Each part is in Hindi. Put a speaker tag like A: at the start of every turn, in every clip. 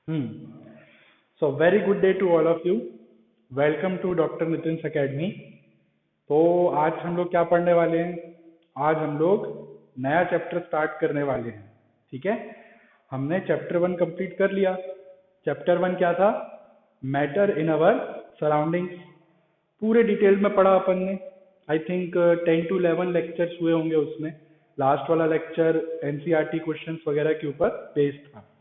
A: So very good day to all of you. Welcome to doctor Nitin academy. तो आज हम लोग क्या पढ़ने वाले हैं? आज हम लोग नया चैप्टर स्टार्ट करने वाले हैं। ठीक है, हमने चैप्टर 1 कंप्लीट कर लिया। चैप्टर 1 क्या था? Matter in our surroundings. पूरे डिटेल में पढ़ा अपन ने। आई थिंक 10 to 11 लेक्चर्स हुए होंगे उसमें। लास्ट वाला लेक्चर एनसीईआरटी क्वेश्चंस वगैरह के ऊपर बेस्ड था।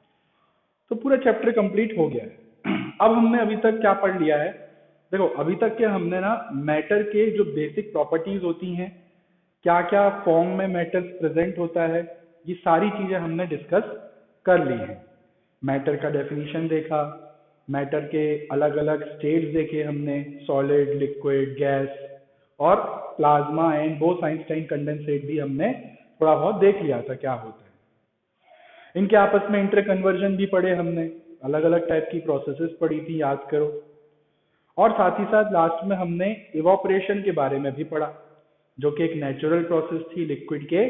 A: तो पूरा चैप्टर कंप्लीट हो गया है। अब हमने अभी तक क्या पढ़ लिया है? देखो, अभी तक के हमने ना मैटर के जो बेसिक प्रॉपर्टीज होती हैं, क्या क्या फॉर्म में मैटर प्रेजेंट होता है, ये सारी चीजें हमने डिस्कस कर ली हैं। मैटर का डेफिनेशन देखा, मैटर के अलग अलग स्टेट्स देखे हमने, सॉलिड, लिक्विड, गैस और plasma and both Einstein condensate भी हमने थोड़ा बहुत देख लिया था क्या होता है। इनके आपस में इंटर कन्वर्जन भी पढ़े हमने, अलग अलग टाइप की प्रोसेसेस पढ़ी थी, याद करो। और साथ ही साथ लास्ट में हमने इवापोरेशन के बारे में भी पढ़ा, जो कि एक नेचुरल प्रोसेस थी लिक्विड के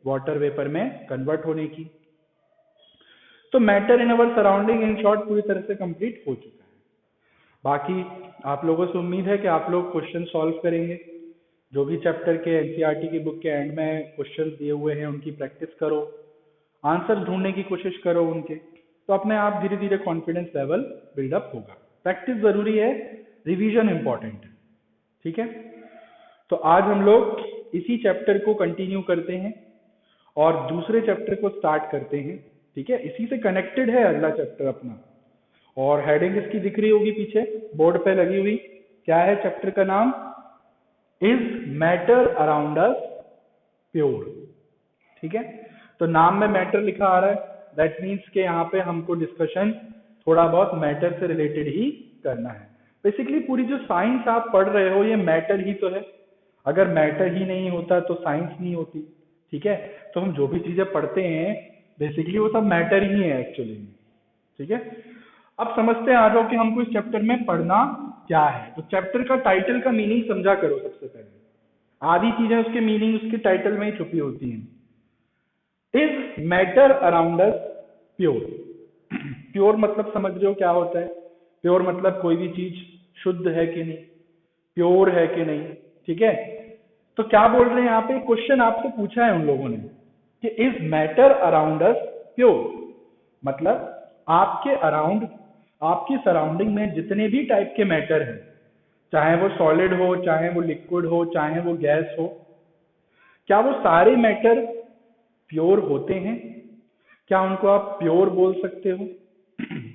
A: वाटर वेपर में कन्वर्ट होने की। तो matter in our surrounding in short पूरी तरह से कंप्लीट हो चुका है। बाकी आप लोगों से उम्मीद है कि आप लोग क्वेश्चन सॉल्व करेंगे। जो भी चैप्टर के एनसीईआरटी की बुक के एंड में क्वेश्चन दिए हुए हैं उनकी प्रैक्टिस करो, आंसर ढूंढने की कोशिश करो उनके, तो अपने आप धीरे धीरे कॉन्फिडेंस लेवल बिल्डअप होगा। प्रैक्टिस जरूरी है, रिवीजन इंपॉर्टेंट है। ठीक है, तो आज हम लोग इसी चैप्टर को कंटिन्यू करते हैं और दूसरे चैप्टर को स्टार्ट करते हैं। ठीक है, इसी से कनेक्टेड है अगला चैप्टर अपना, और हेडिंग इसकी दिख रही होगी पीछे बोर्ड पे लगी हुई। क्या है चैप्टर का नाम? Is matter around us pure. ठीक है, तो नाम में मैटर लिखा आ रहा है, दैट मीन्स के यहाँ पे हमको डिस्कशन थोड़ा बहुत मैटर से रिलेटेड ही करना है। बेसिकली पूरी जो साइंस आप पढ़ रहे हो ये मैटर ही तो है। अगर मैटर ही नहीं होता तो साइंस नहीं होती। ठीक है, तो हम जो भी चीजें पढ़ते हैं बेसिकली वो सब मैटर ही है एक्चुअली में। ठीक है, अब समझते हैं आ जाओ कि हमको इस चैप्टर में पढ़ना क्या है। तो चैप्टर का टाइटल का मीनिंग समझा करो सबसे पहले। आधी चीजें उसके मीनिंग उसके टाइटल में ही छुपी होती हैं। Is matter around us pure. Pure मतलब समझ रहे हो क्या होता है? प्योर मतलब कोई भी चीज शुद्ध है कि नहीं, प्योर है कि नहीं। ठीक है, तो क्या बोल रहे हैं यहाँ पे? क्वेश्चन आपसे पूछा है उन लोगों ने कि is matter around us pure, मतलब आपके अराउंड, आपकी सराउंडिंग में जितने भी टाइप के मैटर हैं, चाहे वो सॉलिड हो, चाहे वो लिक्विड हो, चाहे वो गैस हो, क्या वो सारे मैटर प्योर होते हैं? क्या उनको आप प्योर बोल सकते हो?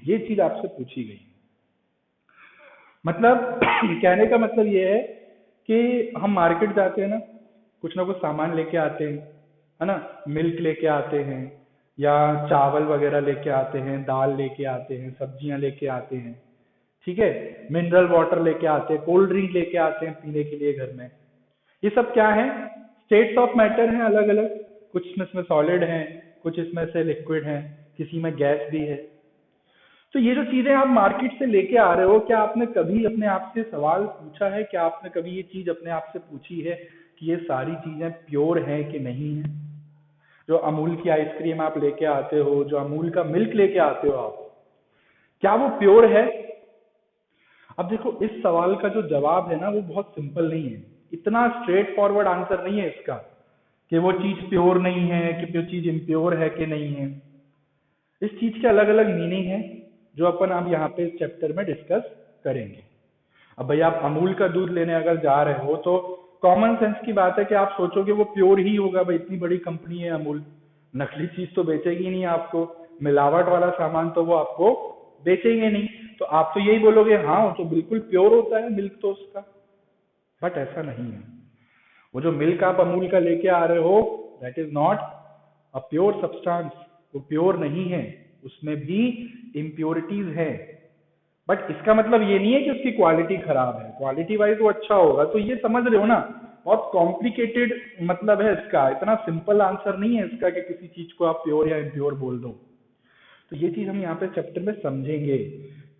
A: ये चीज आपसे पूछी गई। मतलब कहने का मतलब ये है कि हम मार्केट जाते हैं ना कुछ सामान लेके आते हैं, है ना। मिल्क लेके आते हैं, या चावल वगैरह लेके आते हैं, दाल लेके आते हैं, सब्जियां लेके आते हैं। ठीक है, मिनरल वाटर लेके आते हैं, कोल्ड ड्रिंक लेके आते हैं पीने के लिए घर में। ये सब क्या है? स्टेट्स ऑफ मैटर हैं अलग अलग। कुछ इसमें सॉलिड हैं, कुछ इसमें से लिक्विड हैं, किसी में गैस भी है। तो ये जो चीजें आप मार्केट से लेके आ रहे हो, क्या आपने कभी अपने आप से सवाल पूछा है? क्या आपने कभी ये चीज अपने आप से पूछी है कि ये सारी चीजें प्योर हैं कि नहीं है? जो अमूल की आइसक्रीम आप लेके आते हो, जो अमूल का मिल्क लेके आते हो आप, क्या वो प्योर है? अब देखो, इस सवाल का जो जवाब है ना वो बहुत सिंपल नहीं है। इतना स्ट्रेट फॉरवर्ड आंसर नहीं है इसका कि वो चीज प्योर नहीं है, कि वो चीज इम्प्योर है कि नहीं है। इस चीज के अलग अलग मीनिंग है जो अपन अब यहाँ पे इस चैप्टर में डिस्कस करेंगे। अब भाई आप अमूल का दूध लेने अगर जा रहे हो तो कॉमन सेंस की बात है कि आप सोचोगे वो प्योर ही होगा, भाई इतनी बड़ी कंपनी है अमूल, नकली चीज तो बेचेगी नहीं आपको, मिलावट वाला सामान तो वो आपको बेचेंगे नहीं। तो आप तो यही बोलोगे हाँ वो तो बिल्कुल प्योर होता है मिल्क तो उसका। बट ऐसा नहीं है। वो जो मिल्क आप अमूल का लेके आ रहे हो, that is not a pure substance. वो प्योर नहीं है, उसमें भी इम्प्योरिटीज है। बट इसका मतलब ये नहीं है कि उसकी क्वालिटी खराब है, क्वालिटी वाइज वो अच्छा होगा। तो ये समझ रहे हो ना, बहुत कॉम्प्लिकेटेड मतलब है इसका, इतना सिंपल आंसर नहीं है इसका कि किसी चीज को आप प्योर या इम्प्योर बोल दो। तो ये चीज हम यहाँ पे चैप्टर में समझेंगे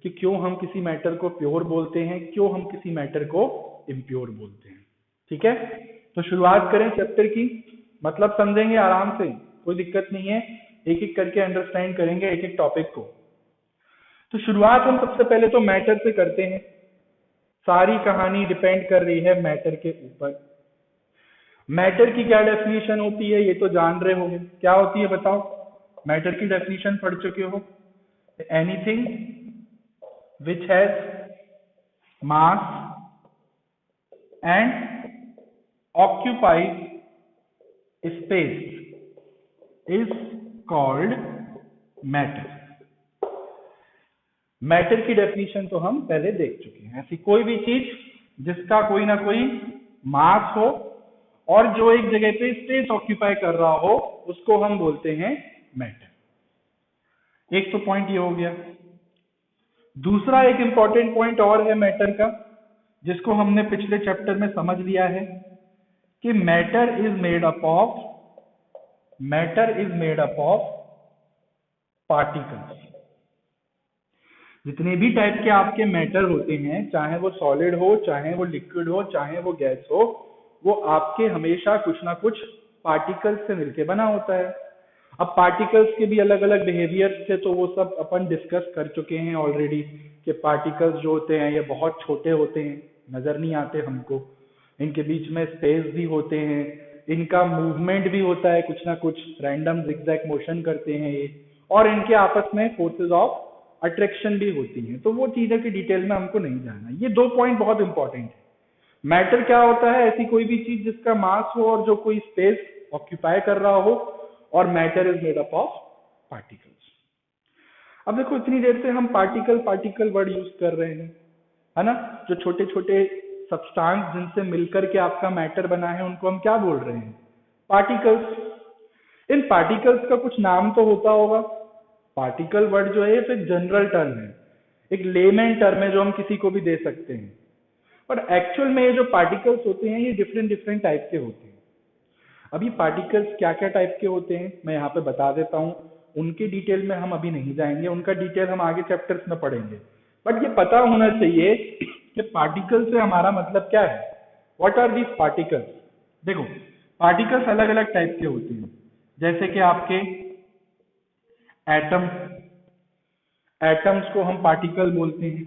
A: कि क्यों हम किसी मैटर को प्योर बोलते हैं, क्यों हम किसी मैटर को इम्प्योर बोलते हैं। ठीक है, तो शुरुआत करें चैप्टर की। मतलब समझेंगे आराम से, कोई दिक्कत नहीं है, एक एक करके अंडरस्टैंड करेंगे एक एक टॉपिक को। तो शुरुआत हम सबसे पहले तो मैटर से करते हैं। सारी कहानी डिपेंड कर रही है मैटर के ऊपर। मैटर की क्या डेफिनेशन होती है ये तो जान रहे होंगे, क्या होती है बताओ? मैटर की डेफिनेशन पढ़ चुके हो? Anything which has mass and occupies space is called matter. Matter की डेफिनेशन तो हम पहले देख चुके हैं। ऐसी कोई भी चीज जिसका कोई ना कोई मास हो और जो एक जगह पे स्पेस ऑक्यूपाई कर रहा हो उसको हम बोलते हैं मैटर। एक तो पॉइंट ये हो गया। दूसरा एक इंपॉर्टेंट पॉइंट और है मैटर का, जिसको हमने पिछले चैप्टर में समझ लिया है कि matter is made up of particles. जितने भी टाइप के आपके मैटर होते हैं, चाहे वो सॉलिड हो, चाहे वो लिक्विड हो, चाहे वो गैस हो, वो आपके हमेशा कुछ ना कुछ पार्टिकल्स से मिलके बना होता है। अब पार्टिकल्स के भी अलग अलग बिहेवियर्स थे, तो वो सब अपन डिस्कस कर चुके हैं ऑलरेडी कि पार्टिकल्स जो होते हैं ये बहुत छोटे होते हैं, नजर नहीं आते हमको। इनके बीच में स्पेस भी होते हैं, इनका मूवमेंट भी होता है, कुछ ना कुछ रैंडम जिगजैग मोशन करते हैं ये, और इनके आपस में फोर्सेस ऑफ अट्रैक्शन भी होती है। तो वो चीजें की डिटेल में हमको नहीं जाना। ये दो पॉइंट बहुत इंपॉर्टेंट है। मैटर क्या होता है? ऐसी कोई भी चीज जिसका मास हो और जो कोई स्पेस ऑक्यूपाई कर रहा हो, और matter is made up of particles. अब देखो, इतनी देर से हम पार्टिकल वर्ड यूज कर रहे हैं, है ना? जो छोटे छोटे सब्सटेंस जिनसे मिलकर के आपका मैटर बना है उनको हम क्या बोल रहे हैं? पार्टिकल्स। इन पार्टिकल्स का कुछ नाम तो होता होगा। पार्टिकल वर्ड जो है ये तो एक जनरल टर्म है, एक लेमैन टर्म है जो हम किसी को भी दे सकते हैं। पर एक्चुअल में ये जो पार्टिकल्स होते हैं ये डिफरेंट टाइप के होते हैं। अब ये पार्टिकल्स क्या क्या टाइप के होते हैं मैं यहाँ पे बता देता हूँ। उनके डिटेल में हम अभी नहीं जाएंगे, उनका डिटेल हम आगे चैप्टर्स में पढ़ेंगे। बट ये पता होना चाहिए कि पार्टिकल से हमारा मतलब क्या है। What are these particles? देखो, पार्टिकल्स अलग अलग टाइप के होते हैं, जैसे कि आपके एटम, एटम्स को हम पार्टिकल बोलते हैं।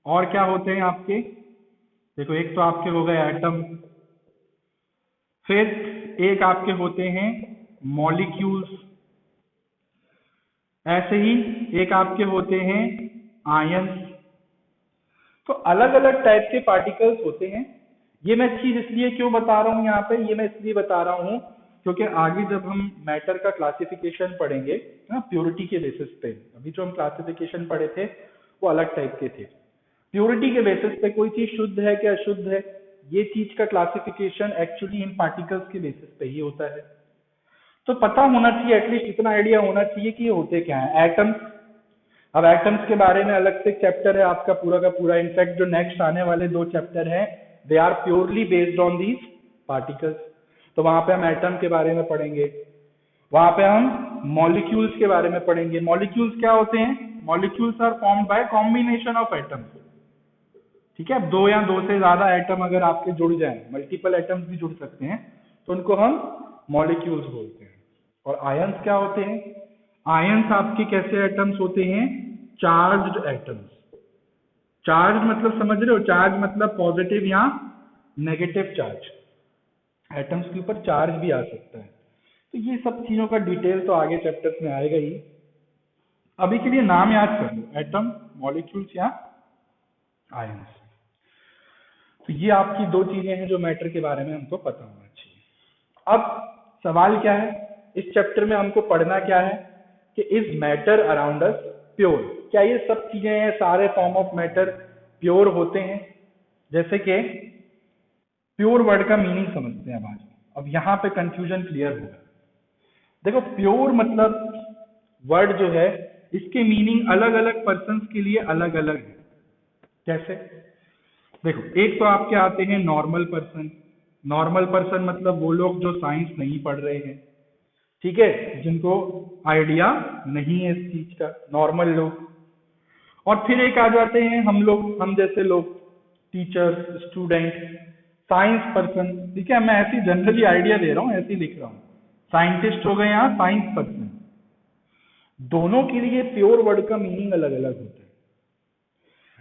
A: और क्या होते हैं आपके? देखो, एक तो आपके हो गए एटम, फिर एक आपके होते हैं मॉलिक्यूल्स, ऐसे ही एक आपके होते हैं आयंस। तो अलग अलग टाइप के पार्टिकल्स होते हैं। ये मैं चीज इसलिए क्यों बता रहा हूँ यहाँ पे? ये मैं इसलिए बता रहा हूँ क्योंकि आगे जब हम मैटर का क्लासिफिकेशन पढ़ेंगे ना, प्योरिटी के बेसिस पे, अभी जो हम क्लासिफिकेशन पढ़े थे वो अलग टाइप के थे। प्योरिटी के बेसिस पे कोई चीज शुद्ध है कि अशुद्ध है, ये चीज का क्लासिफिकेशन एक्चुअली इन पार्टिकल्स के बेसिस पे ही होता है। तो पता होना चाहिए, एटलीस्ट इतना आइडिया होना चाहिए कि ये होते क्या है। एटम्स, अब एटम्स के बारे में अलग से चैप्टर है आपका पूरा का पूरा। इनफैक्ट जो नेक्स्ट आने वाले 2 चैप्टर हैं they are purely based on these particles. तो वहां पे हम एटम के बारे में पढ़ेंगे, वहां पे हम मॉलिक्यूल्स के बारे में पढ़ेंगे। मॉलिक्यूल्स क्या होते हैं? Molecules are formed by combination of atoms. ठीक है, अब 2 या 2 से ज्यादा एटम अगर आपके जुड़ जाएं, मल्टीपल एटम्स भी जुड़ सकते हैं, तो उनको हम मॉलिक्यूल्स बोलते हैं। और आयंस क्या होते हैं? आयंस आपके कैसे एटम्स होते हैं? Charged atoms. चार्ज मतलब समझ रहे हो? चार्ज मतलब पॉजिटिव या नेगेटिव चार्ज। एटम्स के ऊपर चार्ज भी आ सकता है। तो ये सब चीजों का डिटेल तो आगे चैप्टर्स में आएगा ही। अभी के लिए नाम याद कर लो, एटम, मॉलिक्यूल्स या आयंस। तो ये आपकी 2 चीजें हैं जो मैटर के बारे में हमको पता होना चाहिए। अब सवाल क्या है, इस चैप्टर में हमको पढ़ना क्या है कि is matter around us pure? क्या ये सब चीजें हैं, सारे फॉर्म ऑफ मैटर प्योर होते हैं? जैसे कि प्योर वर्ड का मीनिंग समझते हैं अब आज। अब यहाँ पे कंफ्यूजन क्लियर होगा। देखो, प्योर मतलब वर्ड जो है इसके मीनिंग अलग अलग पर्सन्स के लिए अलग अलग है। कैसे? देखो, एक तो आपके आते हैं नॉर्मल पर्सन। नॉर्मल पर्सन मतलब वो लोग जो साइंस नहीं पढ़ रहे हैं, ठीक है, जिनको आइडिया नहीं है इस चीज का, नॉर्मल लोग। और फिर एक आ जाते हैं हम लोग, हम जैसे लोग, टीचर्स, स्टूडेंट, साइंस पर्सन। ठीक है, मैं ऐसी जनरली आइडिया दे रहा हूँ, ऐसे ही लिख रहा हूँ। साइंटिस्ट हो गए या साइंस पर्सन, दोनों के लिए प्योर वर्ड का मीनिंग अलग अलग होता है।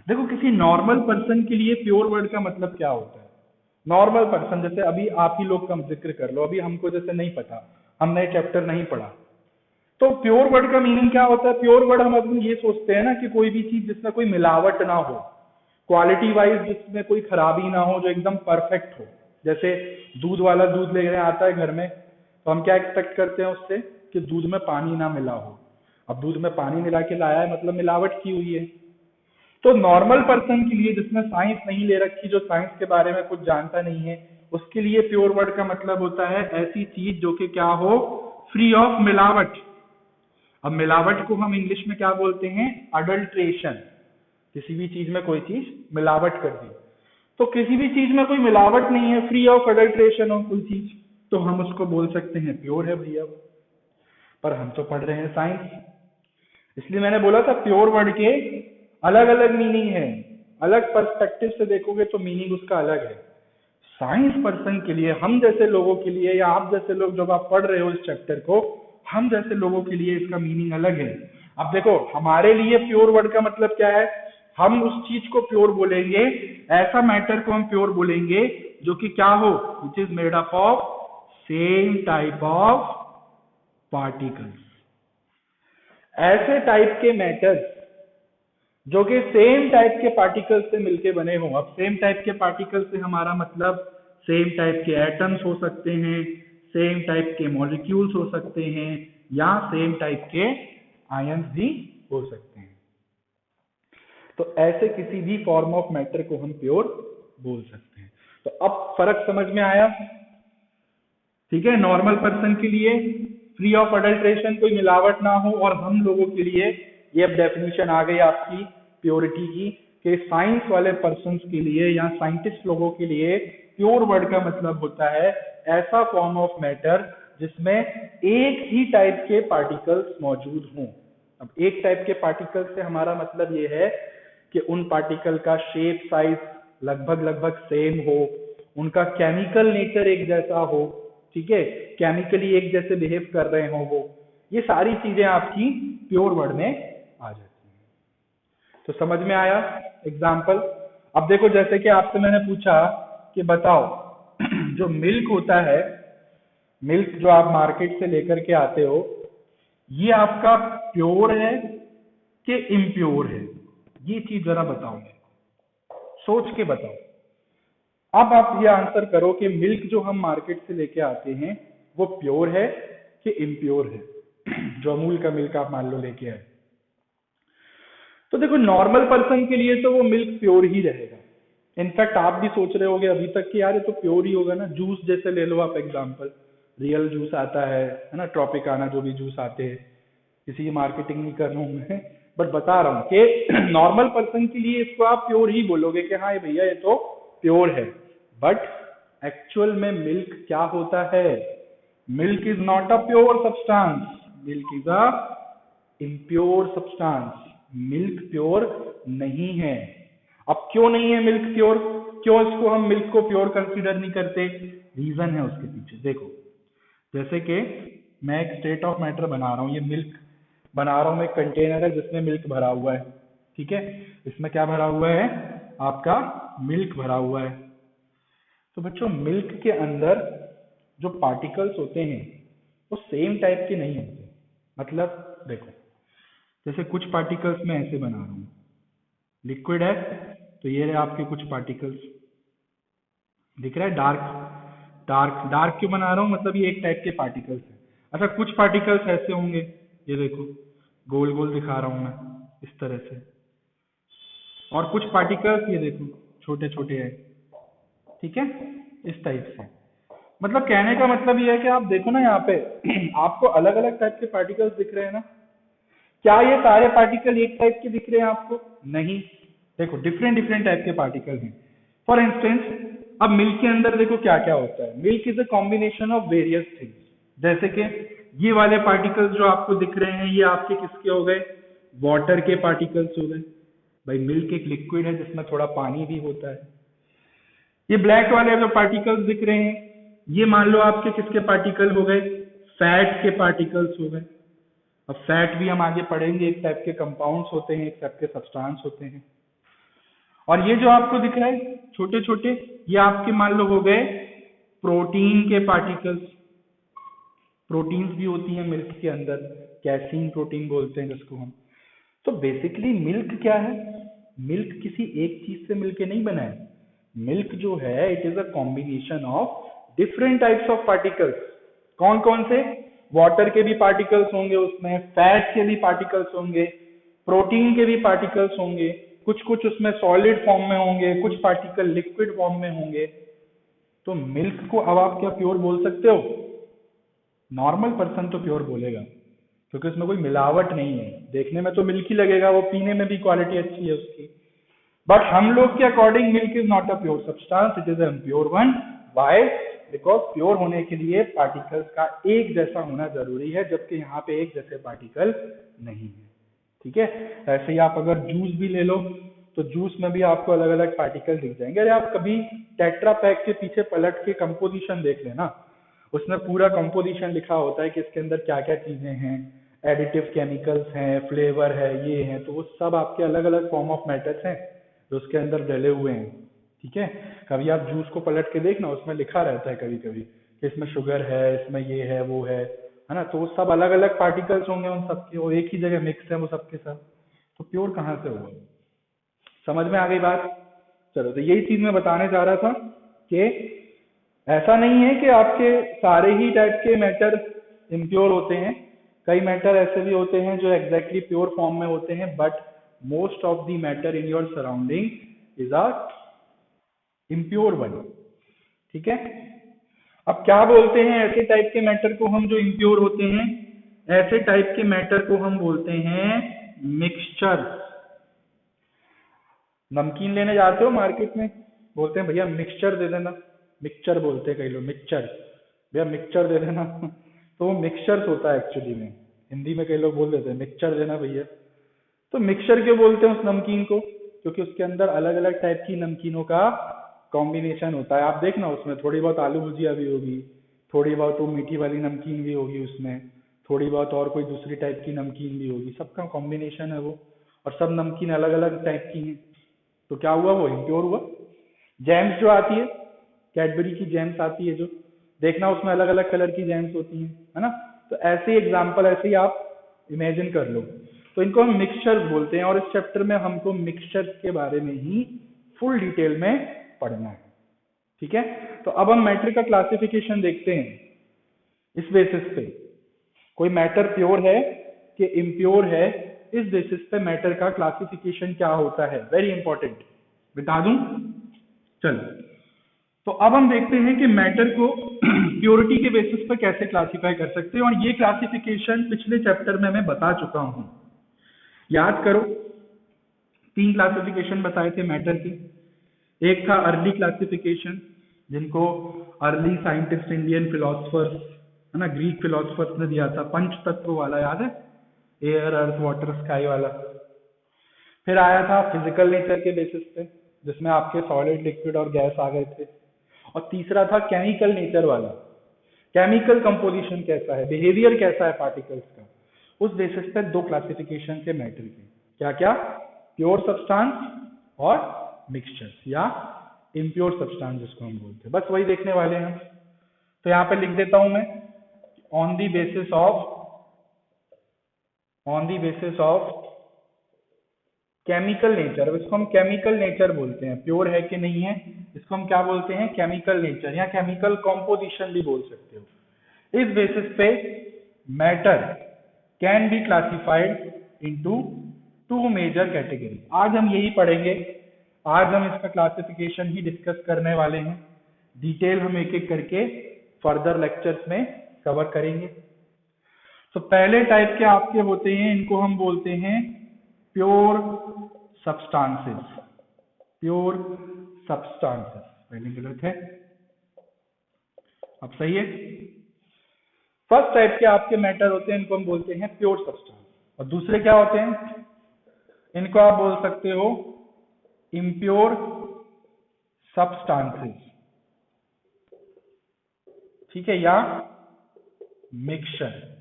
A: देखो किसी नॉर्मल पर्सन के लिए प्योर वर्ड का मतलब क्या होता है? नॉर्मल पर्सन, जैसे अभी आप ही लोग का जिक्र कर लो, अभी हमको जैसे नहीं पता, हमने चैप्टर नहीं पढ़ा, तो प्योर वर्ड का मीनिंग क्या होता है? प्योर वर्ड हम अपनी ये सोचते हैं ना कि कोई भी चीज जिसमें कोई मिलावट ना हो, क्वालिटी वाइज जिसमें कोई खराबी ना हो, जो एकदम परफेक्ट हो। जैसे दूध वाला दूध लेकर आता है घर में, तो हम क्या एक्सपेक्ट करते हैं उससे कि दूध में पानी ना मिला हो। अब दूध में पानी मिला के लाया है मतलब मिलावट की हुई है। तो नॉर्मल पर्सन के लिए जिसने साइंस नहीं ले रखी, जो साइंस के बारे में कुछ जानता नहीं है, उसके लिए प्योर वर्ड का मतलब होता है ऐसी चीज जो कि क्या हो, फ्री ऑफ मिलावट। अब मिलावट को हम इंग्लिश में क्या बोलते हैं? अडल्ट्रेशन। किसी भी चीज में कोई चीज मिलावट कर दी, तो किसी भी चीज में कोई मिलावट नहीं है, फ्री ऑफ अडल्ट्रेशन हो कोई चीज, तो हम उसको बोल सकते हैं प्योर है भैया। पर हम तो पढ़ रहे हैं साइंस, इसलिए मैंने बोला था प्योर वर्ड के अलग अलग मीनिंग है। अलग पर्सपेक्टिव से देखोगे तो मीनिंग उसका अलग है। साइंस पर्सन के लिए, हम जैसे लोगों के लिए, या आप जैसे लोग जब आप पढ़ रहे हो इस चैप्टर को, हम जैसे लोगों के लिए इसका मीनिंग अलग है। अब देखो हमारे लिए प्योर वर्ड का मतलब क्या है? हम उस चीज को प्योर बोलेंगे, ऐसा मैटर को हम प्योर बोलेंगे जो कि क्या हो, which is made up of same type of particles. ऐसे टाइप के मैटर्स जो कि सेम टाइप के पार्टिकल्स से मिलके बने हों। अब सेम टाइप के पार्टिकल से हमारा मतलब सेम टाइप के एटम्स हो सकते हैं, सेम टाइप के मॉलिक्यूल्स हो सकते हैं, या सेम टाइप के आयंस भी हो सकते हैं। तो ऐसे किसी भी फॉर्म ऑफ मैटर को हम प्योर बोल सकते हैं। तो अब फर्क समझ में आया? ठीक है, नॉर्मल पर्सन के लिए फ्री ऑफ अडल्ट्रेशन, कोई मिलावट ना हो, और हम लोगों के लिए ये अब डेफिनेशन आ गई आपकी प्योरिटी की, कि साइंस वाले पर्सन के लिए या साइंटिस्ट लोगों के लिए प्योर वर्ड का मतलब होता है ऐसा फॉर्म ऑफ मैटर जिसमें एक ही टाइप के पार्टिकल्स मौजूद हों। अब एक टाइप के पार्टिकल से हमारा मतलब ये है कि उन पार्टिकल का शेप साइज लगभग लगभग सेम हो, उनका केमिकल नेचर एक जैसा हो, ठीक है, केमिकली एक जैसे बिहेव कर रहे हो वो, ये सारी चीजें आपकी प्योर वर्ड में आ जाती हैं। तो समझ में आया एग्जाम्पल? अब देखो जैसे कि आपसे मैंने पूछा कि बताओ जो मिल्क होता है, मिल्क जो आप मार्केट से लेकर के आते हो, ये आपका प्योर है कि इम्प्योर है? ये चीज जरा बताओ, मेरे को सोच के बताओ। अब आप ये आंसर करो कि मिल्क जो हम मार्केट से लेके आते हैं वो प्योर है कि इम्प्योर है। जो अमूल का मिल्क आप मान लो लेके आए, तो देखो नॉर्मल पर्सन के लिए तो वो मिल्क प्योर ही रहेगा। इनफैक्ट आप भी सोच रहे होगे अभी तक कि यार ये तो प्योर ही होगा ना। जूस जैसे ले लो आप एग्जांपल, रियल जूस आता है ना, ट्रॉपिकाना, जो भी जूस आते हैं, किसी की मार्केटिंग नहीं कर रहा हूं मैं, बट बता रहा हूँ कि नॉर्मल पर्सन के लिए इसको आप प्योर ही बोलोगे कि हाँ ये भैया ये तो प्योर है। बट एक्चुअल में मिल्क क्या होता है? Milk is not a pure substance, milk is a impure substance. Milk pure नहीं है। अब क्यों नहीं है मिल्क प्योर? क्यों इसको हम मिल्क को प्योर कंसीडर नहीं करते? रीजन है उसके पीछे। देखो जैसे कि मैं एक स्टेट ऑफ मैटर बना रहा हूँ, ये मिल्क बना रहा हूँ, एक कंटेनर है जिसमें मिल्क भरा हुआ है, ठीक है, इसमें क्या भरा हुआ है? आपका मिल्क भरा हुआ है। तो बच्चों मिल्क के अंदर जो पार्टिकल्स होते हैं वो सेम टाइप के नहीं होते। मतलब देखो जैसे कुछ पार्टिकल्स मैं ऐसे बना रहा हूँ, लिक्विड है तो ये रहे आपके कुछ पार्टिकल्स, दिख रहा है डार्क डार्क डार्क क्यों बना रहा हूँ? मतलब ये एक टाइप के पार्टिकल्स है। अच्छा कुछ पार्टिकल्स ऐसे होंगे, ये देखो गोल गोल दिखा रहा हूँ मैं इस तरह से, और कुछ पार्टिकल्स ये देखो छोटे छोटे हैं, ठीक है, इस टाइप से। मतलब कहने का मतलब ये है कि आप देखो ना यहाँ पे आपको अलग अलग टाइप के पार्टिकल्स दिख रहे हैं ना। क्या ये सारे पार्टिकल एक टाइप के दिख रहे हैं आपको? नहीं, देखो डिफरेंट डिफरेंट टाइप के पार्टिकल हैं। फॉर इंस्टेंस अब मिल्क के अंदर देखो क्या क्या होता है। Milk is a combination of various things. जैसे कि ये वाले पार्टिकल्स जो आपको दिख रहे हैं ये आपके किसके हो गए? वाटर के पार्टिकल्स हो गए। भाई मिल्क एक लिक्विड है जिसमें थोड़ा पानी भी होता है। ये ब्लैक वाले जो पार्टिकल्स दिख रहे हैं ये मान लो आपके किसके पार्टिकल हो गए? फैट के पार्टिकल्स हो गए। अब फैट भी हम आगे पढ़ेंगे, एक टाइप के कंपाउंड्स होते हैं, एक टाइप के सब्सटेंस होते हैं। और ये जो आपको दिख रहा है छोटे छोटे, ये आपके मान लो हो गए प्रोटीन के पार्टिकल्स। प्रोटीन्स भी होती हैं मिल्क के अंदर, कैसीन प्रोटीन बोलते हैं जिसको हम। तो बेसिकली मिल्क क्या है? मिल्क किसी एक चीज से मिलके नहीं बना है। मिल्क जो है it is a combination of different types of particles. कौन कौन से? वाटर के भी पार्टिकल्स होंगे उसमें, फैट के भी पार्टिकल्स होंगे, प्रोटीन के भी पार्टिकल्स होंगे, कुछ कुछ उसमें सॉलिड फॉर्म में होंगे, कुछ पार्टिकल लिक्विड फॉर्म में होंगे। तो मिल्क को अब आप क्या प्योर बोल सकते हो? नॉर्मल पर्सन तो प्योर बोलेगा, क्योंकि उसमें कोई मिलावट नहीं है। देखने में तो मिल्क ही लगेगा, वो पीने में भी क्वालिटी अच्छी है उसकी। बट हम लोग के according milk is not a pure substance, it is a impure one. Why? Because pure होने के लिए पार्टिकल्स का एक जैसा होना जरूरी है, जबकि यहाँ पे एक जैसे पार्टिकल नहीं है। ठीक है? ऐसे ही आप अगर जूस भी ले लो तो जूस में भी आपको अलग अलग पार्टिकल दिख जाएंगे। अरे आप कभी टेट्रा पैक के पीछे पलट के कंपोजिशन देख लेना, उसमें पूरा कंपोजिशन लिखा होता है कि इसके अंदर क्या क्या चीजें हैं, एडिटिव केमिकल्स हैं, फ्लेवर है, ये है। तो वो सब आपके अलग अलग फॉर्म ऑफ मैटर्स हैं जो उसके अंदर डले हुए हैं। ठीक है? कभी आप जूस को पलट के देखना, उसमें लिखा रहता है कभी कभी कि इसमें शुगर है, इसमें ये है, वो है ना। तो वो सब अलग अलग पार्टिकल्स होंगे उन सबके, वो एक ही जगह मिक्स है वो सबके सब। तो प्योर कहाँ से हुआ? समझ में आ गई बात? चलो, तो यही चीज मैं बताने जा रहा था कि ऐसा नहीं है कि आपके सारे ही टाइप के मैटर इम्प्योर होते हैं। कई मैटर ऐसे भी होते हैं जो एग्जैक्टली प्योर फॉर्म में होते हैं, but most of the matter in your surrounding is are impure one. ठीक है? अब क्या बोलते हैं ऐसे टाइप के मैटर को हम जो इम्प्योर होते हैं? ऐसे टाइप के मैटर को हम बोलते हैं मिक्सचर। नमकीन लेने जाते हो मार्केट में, बोलते हैं भैया मिक्सचर दे देना। मिक्सचर बोलते हैं कई लोग, मिक्सचर, भैया मिक्सचर दे देना। तो वो मिक्सचर्स होता है एक्चुअली में। हिंदी में कई लोग बोल देते हैं मिक्सचर देना भैया। तो मिक्सचर क्यों बोलते हैं उस नमकीन को? क्योंकि उसके अंदर अलग अलग टाइप की नमकीनों का कॉम्बिनेशन होता है। आप देखना उसमें थोड़ी बहुत आलू भुजिया भी होगी, थोड़ी बहुत वो मीठी वाली नमकीन भी होगी उसमें, थोड़ी बहुत और कोई दूसरी टाइप की नमकीन भी होगी, सबका कॉम्बिनेशन है वो। और सब नमकीन अलग अलग टाइप की हैं। तो क्या हुआ? वो इम्प्योर हुआ। जैम्स जो आती है, कैडबरी की जैम्स आती है जो, देखना उसमें अलग अलग कलर की जैम्स होती हैं, है ना। तो ऐसे ही एग्जाम्पल, ऐसे ही आप इमेजिन कर लो। तो इनको हम मिक्सचर्स बोलते हैं, और इस चैप्टर में हमको मिक्सचर्स के बारे में ही फुल डिटेल में पढ़ना है। ठीक है? तो अब हम मैटर का क्लासिफिकेशन देखते हैं इस बेसिस पे। कोई मैटर प्योर है कि इम्प्योर है, इस बेसिस पे मैटर का क्लासिफिकेशन क्या होता है, वेरी इंपॉर्टेंट। बता दूं? चलो, तो अब हम देखते हैं कि मैटर को प्योरिटी के बेसिस पे कैसे क्लासिफाई कर सकते हैं। और ये क्लासिफिकेशन पिछले चैप्टर में मैं बता चुका हूं, याद करो। 3 क्लासिफिकेशन बताए थे मैटर के। एक था अर्ली क्लासिफिकेशन, जिनको अर्ली साइंटिस्ट, इंडियन फिलोसफर्स, है ना, ग्रीक फिलोसफर्स ने दिया था, पंच तत्व वाला, याद है? एयर, अर्थ, वाटर, स्काई वाला। फिर आया था फिजिकल नेचर के बेसिस पे, जिसमें आपके सॉलिड, लिक्विड और गैस आ गए थे। और तीसरा था केमिकल नेचर वाला, केमिकल कंपोजिशन कैसा है, बिहेवियर कैसा है पार्टिकल्स का। उस बेसिस पे 2 क्लासिफिकेशन के मैटर के, क्या क्या? प्योर सब्सटेंस और मिक्सचर्स, या इम्प्योर सब्सटेंस जिसको हम बोलते हैं। बस वही देखने वाले हैं। तो यहाँ पे लिख देता हूं मैं, on the basis of chemical nature. इसको हम केमिकल नेचर बोलते हैं, प्योर है कि नहीं है, इसको हम क्या बोलते हैं? केमिकल नेचर, या केमिकल कॉम्पोजिशन भी बोल सकते हो। इस बेसिस पे matter can be classified into 2 major category. आज हम यही पढ़ेंगे, आज हम इसका क्लासिफिकेशन ही डिस्कस करने वाले हैं। डिटेल हम एक एक करके फर्दर लेक्चर्स में कवर करेंगे। तो पहले टाइप के आपके होते हैं, इनको हम बोलते हैं प्योर सब्सटेंसेस। प्योर सब्सटेंसेस, पहले गलत है, अब सही है। फर्स्ट टाइप के आपके मैटर होते हैं, इनको हम बोलते हैं प्योर सब्सटेंस। और दूसरे क्या होते हैं? इनको आप बोल सकते हो इम्प्योर सब्सटेंसेस। ठीक है? या मिक्सचर।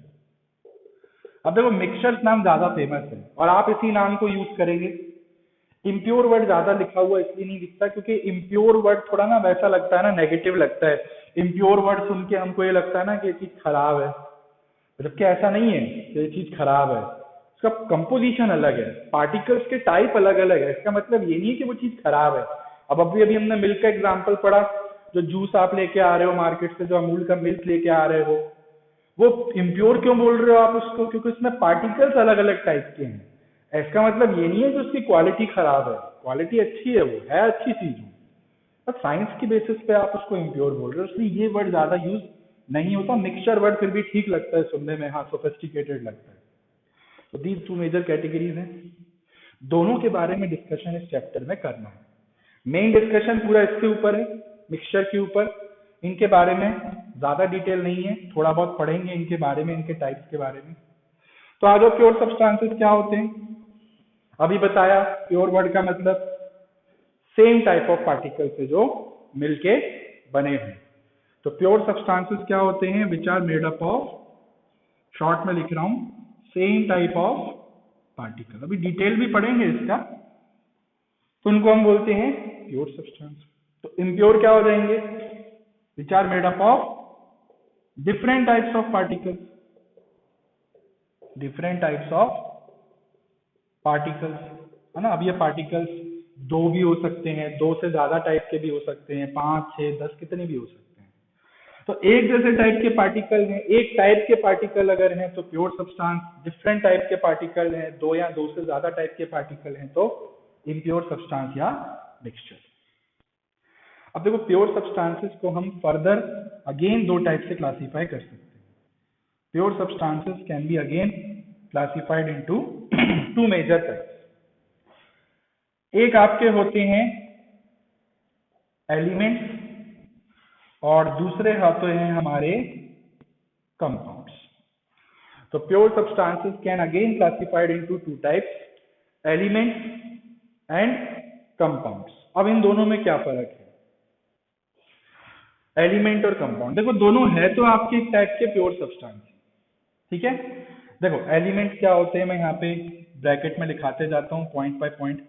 A: अब देखो, मिक्सचर्स नाम ज्यादा फेमस है और आप इसी नाम को यूज करेंगे। इम्प्योर वर्ड ज्यादा लिखा हुआ इसलिए नहीं दिखता क्योंकि इम्प्योर वर्ड थोड़ा ना वैसा लगता है ना, नेगेटिव लगता है। इम्प्योर वर्ड सुन के हमको ये लगता है ना कि ये चीज खराब है, जबकि ऐसा नहीं है कि ये चीज खराब है। इसका कंपोजिशन अलग है, पार्टिकल्स के टाइप अलग अलग है, इसका मतलब ये नहीं है कि वो चीज खराब है। अब अभी अभी हमने मिल्क का एग्जाम्पल पढ़ा, जो जूस आप लेके आ रहे हो मार्केट से, जो अमूल का मिल्क लेके आ रहे हो, वो इम्प्योर क्यों बोल रहे हो आप उसको? क्योंकि उसमें पार्टिकल्स अलग अलग टाइप के हैं। इसका मतलब ये नहीं है कि उसकी क्वालिटी खराब है, क्वालिटी अच्छी है, वो है अच्छी चीज। बस साइंस की बेसिस पे आप उसको इम्प्योर बोल रहे हो, इसलिए ये वर्ड ज्यादा यूज नहीं होता। मिक्सचर वर्ड फिर भी ठीक लगता है सुनने में, हाँ सोफिस्टिकेटेड लगता है। तो दीज टू मेजर कैटेगरीज हैं, दोनों के बारे में डिस्कशन इस चैप्टर में करना है। मेन डिस्कशन पूरा इसके ऊपर है, मिक्सचर के ऊपर। इनके बारे में ज्यादा डिटेल नहीं है, थोड़ा बहुत पढ़ेंगे इनके बारे में, इनके टाइप्स के बारे में। तो आ जाओ, प्योर सब्सटेंसेस क्या होते हैं? अभी बताया, प्योर वर्ड का मतलब सेम टाइप ऑफ पार्टिकल से जो मिलके बने हुए। तो प्योर सब्सटेंसेस क्या होते हैं? Which are made up of, short में लिख रहा हूं, सेम टाइप ऑफ पार्टिकल। अभी डिटेल भी पढ़ेंगे इसका, तो उनको हम बोलते हैं प्योर सब्सटेंस। तो इम्प्योर क्या हो जाएंगे? Which are made up of different types of particles, different types of particles, है ना। अब ये पार्टिकल्स दो भी हो सकते हैं, दो से ज्यादा टाइप के भी हो सकते हैं, 5, 6, 10 कितने भी हो सकते हैं। तो एक जैसे टाइप के पार्टिकल हैं, एक टाइप के पार्टिकल अगर हैं तो प्योर सब्सटेंस, डिफरेंट टाइप के पार्टिकल हैं, दो या दो से ज्यादा टाइप के पार्टिकल हैं तो इम्प्योर सब्सटेंस या मिक्सचर। अब देखो, प्योर सब्सटेंसेस को हम फर्दर अगेन दो टाइप से क्लासीफाई कर सकते हैं। Pure substances can be again classified into two major types. एक आपके होते हैं एलिमेंट्स और दूसरे होते हैं हमारे कंपाउंड्स। तो pure substances can again classified into two types, elements and compounds. अब इन दोनों में क्या फर्क है? एलिमेंट और कंपाउंड, देखो दोनों है तो आपके एक टाइप के प्योर सब्सटेंस, ठीक है। देखो एलिमेंट्स क्या होते हैं, मैं यहाँ पे ब्रैकेट में लिखाते जाता हूँ पॉइंट बाय पॉइंट।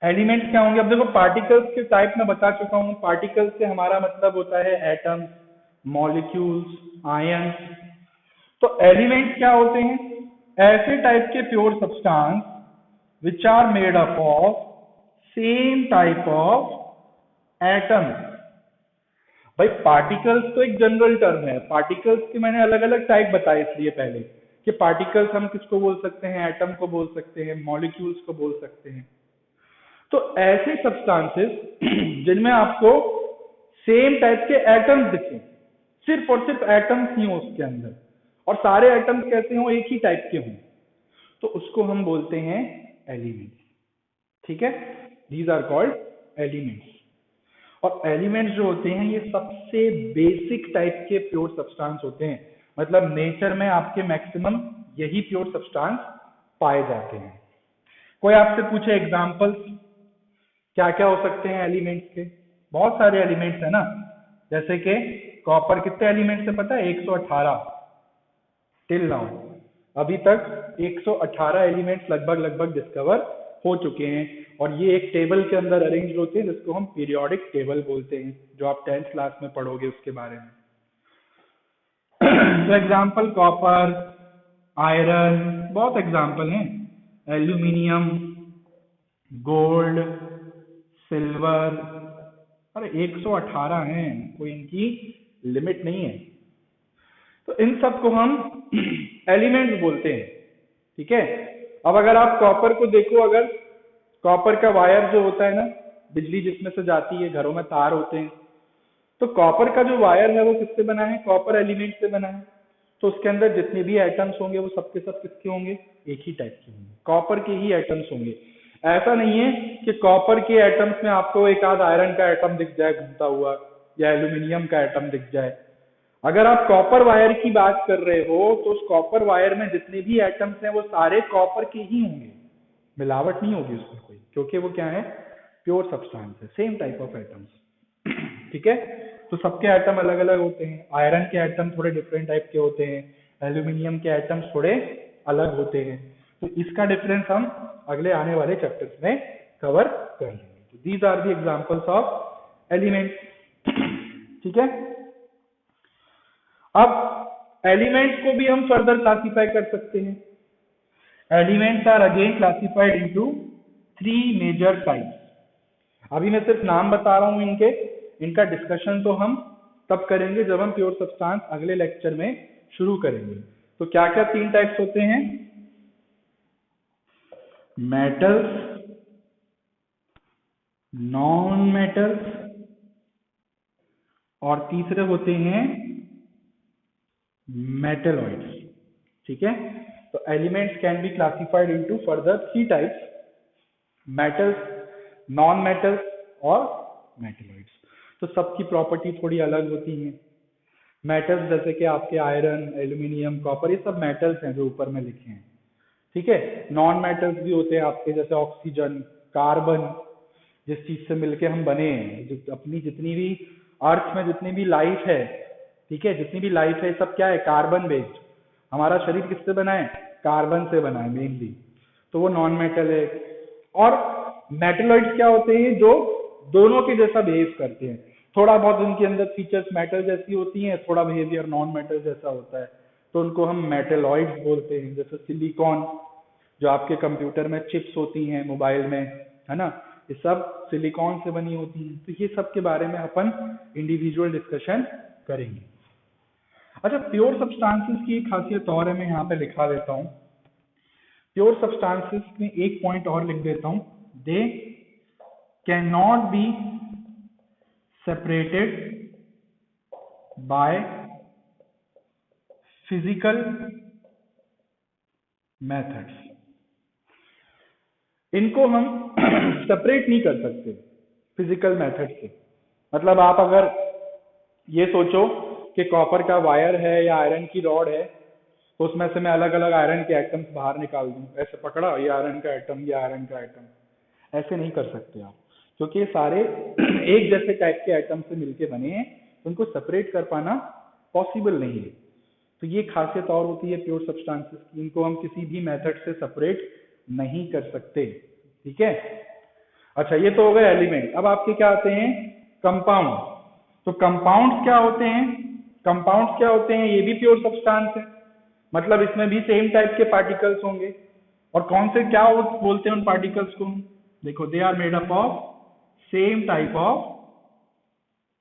A: एलिमेंट्स क्या होंगे? अब देखो, पार्टिकल्स के टाइप मैं बता चुका हूँ। पार्टिकल्स से हमारा मतलब होता है एटम्स, मॉलिक्यूल्स, आयंस। तो एलिमेंट्स क्या होते हैं? ऐसे टाइप के pure substance which are made up of same type of atoms. भाई पार्टिकल्स तो एक जनरल टर्म है, पार्टिकल्स के मैंने अलग अलग टाइप बताए इसलिए पहले कि पार्टिकल्स हम किसको बोल सकते हैं, एटम को बोल सकते हैं, मॉलिक्यूल्स को बोल सकते हैं। तो ऐसे सब्सटेंसेस जिनमें आपको सेम टाइप के एटम्स दिखें, सिर्फ और सिर्फ एटम्स ही हो उसके अंदर, और सारे एटम्स कैसे हो? एक ही टाइप के हों, तो उसको हम बोलते हैं एलिमेंट्स, ठीक है। These are called elements. और एलिमेंट्स जो होते हैं ये सबसे बेसिक टाइप के प्योर सब्सटेंस होते हैं, मतलब नेचर में आपके मैक्सिमम यही प्योर सब्सटेंस पाए जाते हैं। कोई आपसे पूछे एग्जांपल्स क्या क्या हो सकते हैं एलिमेंट्स के? बहुत सारे एलिमेंट्स है ना, जैसे कि कॉपर, कितने एलिमेंट्स है पता है? 118 टिल नाउ, अभी तक 118 एलिमेंट्स लगभग डिस्कवर हो चुके हैं। और ये एक टेबल के अंदर अरेंज होते हैं जिसको हम पीरियोडिक टेबल बोलते हैं, जो आप 10th क्लास में पढ़ोगे उसके बारे में। तो एग्जाम्पल कॉपर, आयरन, बहुत एग्जाम्पल हैं, एल्यूमिनियम, गोल्ड, सिल्वर, अरे 118 हैं, कोई इनकी लिमिट नहीं है। तो इन सब को हम एलिमेंट्स बोलते हैं, ठीक है। अब अगर आप कॉपर को देखो, अगर कॉपर का वायर जो होता है ना, बिजली जिसमें से जाती है, घरों में तार होते हैं, तो कॉपर का जो वायर है वो किससे बना है? कॉपर एलिमेंट से बना है। तो उसके अंदर जितने भी एटम्स होंगे वो सबके सब किसके होंगे? एक ही टाइप के होंगे, कॉपर के ही एटम्स होंगे। ऐसा नहीं है कि कॉपर के एटम्स में आपको एक आध आयरन का एटम दिख जाए घूमता हुआ, या एल्यूमिनियम का एटम दिख जाए। अगर आप कॉपर वायर की बात कर रहे हो तो उस कॉपर वायर में जितने भी एटम्स हैं वो सारे कॉपर के ही होंगे, मिलावट नहीं होगी उसमें कोई, क्योंकि वो क्या है? प्योर सब्सटेंस है, सेम टाइप ऑफ एटम्स, ठीक है। तो सबके एटम अलग अलग होते हैं, आयरन के एटम थोड़े डिफरेंट टाइप के होते हैं, एल्यूमिनियम के एटम्स थोड़े अलग होते हैं। तो इसका डिफरेंस हम अगले आने वाले चैप्टर्स में कवर कर लेंगे। These are the examples of elements. ठीक है, अब एलिमेंट्स को भी हम फर्दर क्लासिफाई कर सकते हैं। Elements are again classified into 3 major types. अभी मैं सिर्फ नाम बता रहा हूं इनके, इनका डिस्कशन तो हम तब करेंगे जब हम प्योर सब्सटेंस अगले लेक्चर में शुरू करेंगे। तो क्या क्या 3 टाइप्स होते हैं? मेटल्स, नॉन मेटल्स, और तीसरे होते हैं मेटलॉइड्स। ठीक है, तो elements can be classified into further 3 types, metals, non metals और मेटलॉइड्स। तो सबकी प्रॉपर्टी थोड़ी अलग होती है। मेटल्स जैसे कि आपके आयरन, एल्यूमिनियम, कॉपर, ये सब मेटल्स हैं जो ऊपर में लिखे हैं। ठीक है, नॉन मेटल्स भी होते हैं आपके, जैसे ऑक्सीजन, कार्बन, जिस चीज से मिलके हम बने हैं, अपनी जितनी भी अर्थ में जितनी भी लाइफ है, ठीक है, जितनी भी लाइफ है सब क्या है? Carbon based. हमारा शरीर किससे बना है? कार्बन से बना है मेनली, तो वो नॉन मेटल है। और मेटलॉइड्स क्या होते हैं? जो दोनों के जैसा बिहेव करते हैं, थोड़ा बहुत उनके अंदर फीचर्स मेटल जैसी होती हैं, थोड़ा बिहेवियर नॉन मेटल जैसा होता है, तो उनको हम मेटलॉइड्स बोलते हैं। जैसे सिलिकॉन, जो आपके कंप्यूटर में चिप्स होती हैं, मोबाइल में, है ना, ये सब सिलिकॉन से बनी होती हैं। तो ये सब के बारे में अपन इंडिविजुअल डिस्कशन करेंगे। अच्छा, प्योर सब्सटेंसेस की एक खासियत और है, मैं यहाँ पे लिखा देता हूँ। प्योर सब्सटेंसेस में एक पॉइंट और लिख देता हूँ, they can not be separated by physical methods. इनको हम सेपरेट नहीं कर सकते फिजिकल मेथड से। मतलब आप अगर ये सोचो कि कॉपर का वायर है या आयरन की रॉड है, तो उसमें से मैं अलग अलग आयरन के एटम्स बाहर निकाल दूं, ऐसे पकड़ा, ये आयरन का एटम, ये आयरन का एटम, ऐसे नहीं कर सकते आप, क्योंकि ये सारे एक जैसे टाइप के एटम से मिलके बने हैं, तो उनको सेपरेट कर पाना पॉसिबल नहीं है। तो ये खासियत और होती है प्योर सब्सटेंसेस की, इनको हम किसी भी मेथड से सेपरेट नहीं कर सकते। ठीक है, अच्छा, ये तो हो गए एलिमेंट। अब आपके क्या आते हैं? कंपाउंड। तो कंपाउंड्स क्या होते हैं? कंपाउंड्स क्या होते हैं? ये भी प्योर सब्सटेंस है, मतलब इसमें भी सेम टाइप के पार्टिकल्स होंगे। और कौन से क्या बोलते हैं उन पार्टिकल्स को? देखो, they are made up of same type of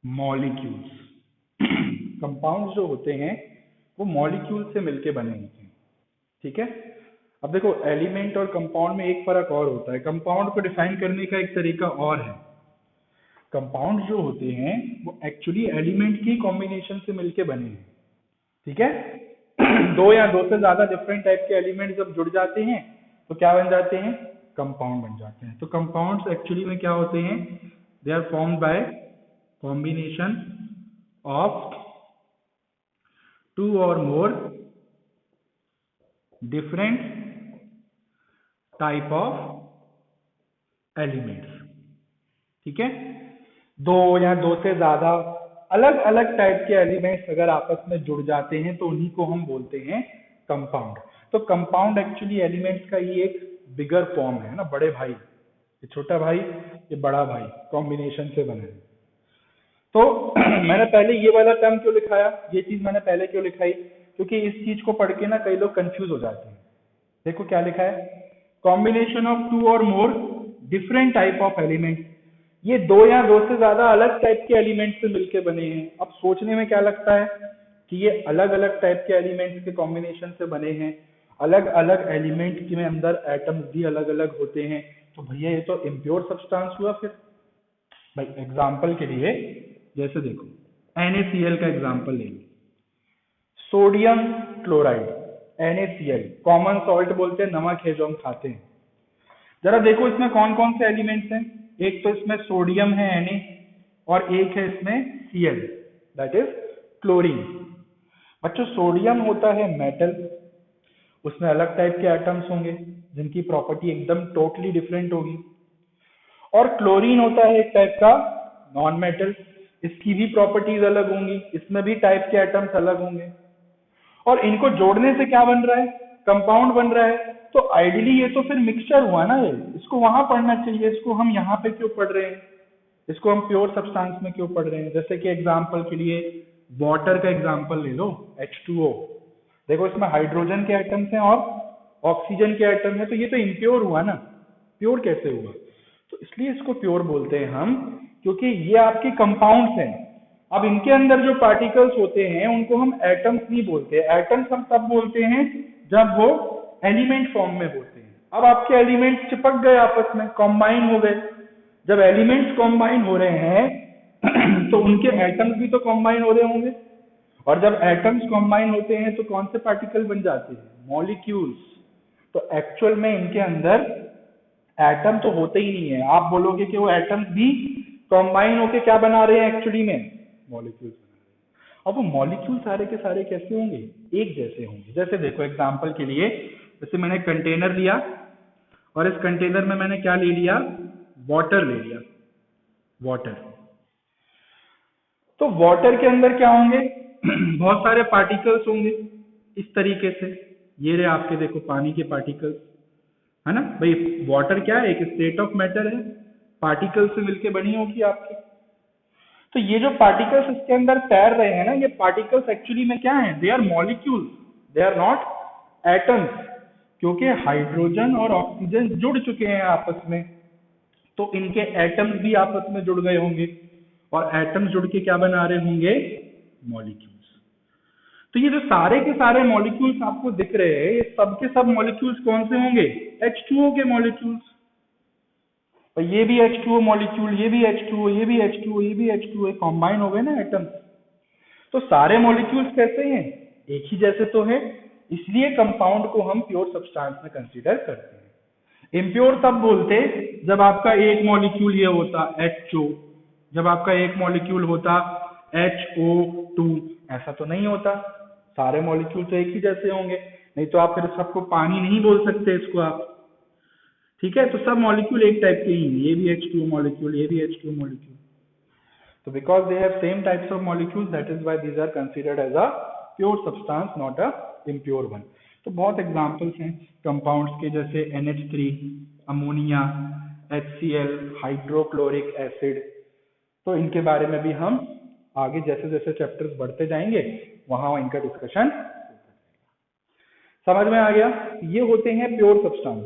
A: molecules. Compounds जो होते हैं वो मॉलिक्यूल से मिलके बने होते हैं। ठीक है, अब देखो, एलिमेंट और कंपाउंड में एक फर्क और होता है। कंपाउंड को डिफाइन करने का एक तरीका और है। कंपाउंड जो होते हैं वो एक्चुअली एलिमेंट की कॉम्बिनेशन से मिलके बने हैं। ठीक है, दो या दो से ज्यादा डिफरेंट टाइप के एलिमेंट जब जुड़ जाते हैं तो क्या बन जाते हैं? कंपाउंड बन जाते हैं। तो कंपाउंड्स एक्चुअली में क्या होते हैं? They are formed by combination of 2 और more different type of elements. ठीक है, दो या दो से ज्यादा अलग अलग टाइप के एलिमेंट्स अगर आपस में जुड़ जाते हैं तो उन्हीं को हम बोलते हैं कंपाउंड। तो कंपाउंड एक्चुअली एलिमेंट्स का ही एक बिगर फॉर्म है ना, बड़े भाई, ये छोटा भाई, ये बड़ा भाई, कॉम्बिनेशन से बने। तो मैंने पहले ये वाला टर्म क्यों लिखाया, ये चीज मैंने पहले क्यों लिखाई? क्योंकि इस चीज को पढ़ के ना कई लोग कंफ्यूज हो जाते हैं। देखो क्या लिखा है, कॉम्बिनेशन ऑफ 2 और more different type of element. ये दो या दो से ज्यादा अलग टाइप के एलिमेंट से मिलके बने हैं। अब सोचने में क्या लगता है कि ये अलग अलग टाइप के एलिमेंट्स के कॉम्बिनेशन से बने हैं, अलग अलग एलिमेंट के अंदर एटम्स भी अलग अलग होते हैं, तो भैया ये तो इम्प्योर सब्सटेंस हुआ। फिर भाई एग्जाम्पल के लिए जैसे देखो, NaCl का एग्जाम्पल ले लो, sodium chloride, NaCl, common salt बोलते हैं, नमक है जो हम खाते हैं। जरा देखो इसमें कौन कौन से एलिमेंट्स हैं। एक तो इसमें सोडियम है Na, और एक है इसमें Cl, दैट इज क्लोरीन। बच्चों, सोडियम होता है मेटल, उसमें अलग टाइप के एटम्स होंगे जिनकी प्रॉपर्टी एकदम टोटली डिफरेंट होगी। और क्लोरीन होता है एक टाइप का नॉन मेटल, इसकी भी प्रॉपर्टीज अलग होंगी, इसमें भी टाइप के एटम्स अलग होंगे। और इनको जोड़ने से क्या बन रहा है? कंपाउंड बन रहा है। तो आइडियली ये तो फिर मिक्सचर हुआ ना, ये इसको वहां पढ़ना चाहिए, इसको हम यहाँ पे क्यों पढ़ रहे हैं, इसको हम प्योर सब्सटेंस में क्यों पढ़ रहे हैं। जैसे कि एग्जांपल के लिए वाटर का एग्जांपल ले लो, H2O, देखो इसमें हाइड्रोजन के एटम्स हैं और ऑक्सीजन के एटम है, तो ये तो इम्प्योर हुआ ना, प्योर कैसे हुआ। तो इसलिए इसको प्योर बोलते हैं हम, क्योंकि ये आपके कंपाउंड्स हैं। अब इनके अंदर जो पार्टिकल्स होते हैं उनको हम एटम्स नहीं बोलते, एटम्स हम तब बोलते हैं जब वो एलिमेंट फॉर्म में होते हैं। अब आपके एलिमेंट चिपक गए आपस में, कॉम्बाइन हो गए। जब एलिमेंट्स कॉम्बाइन हो रहे हैं तो उनके एटम्स भी तो कॉम्बाइन हो रहे होंगे, और जब एटम्स कॉम्बाइन होते हैं तो कौन से पार्टिकल बन जाते हैं, मॉलिक्यूल्स। तो एक्चुअल में इनके अंदर एटम तो होते ही नहीं है, आप बोलोगे कि वो एटम्स भी कॉम्बाइन होके क्या बना रहे हैं एक्चुअली में, मॉलिक्यूल्स बना रहे हैं। अब वो मॉलिक्यूल सारे के सारे कैसे होंगे, एक जैसे होंगे। जैसे देखो एग्जांपल के लिए, जैसे मैंने कंटेनर लिया और इस कंटेनर में मैंने क्या ले लिया, वाटर ले लिया, वाटर। तो वाटर के अंदर क्या होंगे बहुत सारे पार्टिकल्स होंगे इस तरीके से, ये रहे आपके देखो पानी के पार्टिकल्स, है ना भाई। वाटर क्या है, एक स्टेट ऑफ मैटर है, पार्टिकल्स से मिलके बनी होगी आपकी। तो ये जो पार्टिकल्स इसके अंदर तैर रहे हैं ना, ये पार्टिकल्स एक्चुअली में क्या है, they are molecules, they are not atoms, क्योंकि हाइड्रोजन और ऑक्सीजन जुड़ चुके हैं आपस में, तो इनके एटम्स भी आपस में जुड़ गए होंगे, और एटम्स जुड़ के क्या बना रहे होंगे, मॉलिक्यूल्स। तो ये जो सारे के सारे मॉलिक्यूल्स आपको दिख रहे हैं, ये सब के सब मॉलिक्यूल्स कौन से होंगे, H2O के मॉलिक्यूल्स। और ये भी H2O मॉलिक्यूल, ये भी H2O, ये भी H2O, ये भी H2O, कॉम्बाइन हो गए ना एटम्स। तो सारे मॉलिक्यूल्स कैसे हैं, एक ही जैसे तो है, इसलिए कंपाउंड को हम प्योर सब्सटेंस में कंसीडर करते हैं। इम्प्योर तब बोलते जब आपका एक मॉलिक्यूल ये होता HO, जब आपका एक मॉलिक्यूल होता HO2, ऐसा तो नहीं होता, सारे मॉलिक्यूल तो एक ही जैसे होंगे, नहीं तो आप फिर सबको पानी नहीं बोल सकते इसको आप, ठीक है। तो सब मॉलिक्यूल एक टाइप के ही हैं, ये भी H2O मॉलिक्यूल, ये भी H2O मॉलिक्यूल। तो because they have same types of molecules, that is why these are considered as a pure substance, not a impure one. तो बहुत एग्जांपल्स हैं कंपाउंड्स के, जैसे NH3, ammonia, HCl, hydrochloric acid. तो इनके बारे में भी हम आगे जैसे जैसे चैप्टर्स बढ़ते जाएंगे वहां इनका डिस्कशन। समझ में आ गया, ये होते हैं प्योर सब्सटेंस।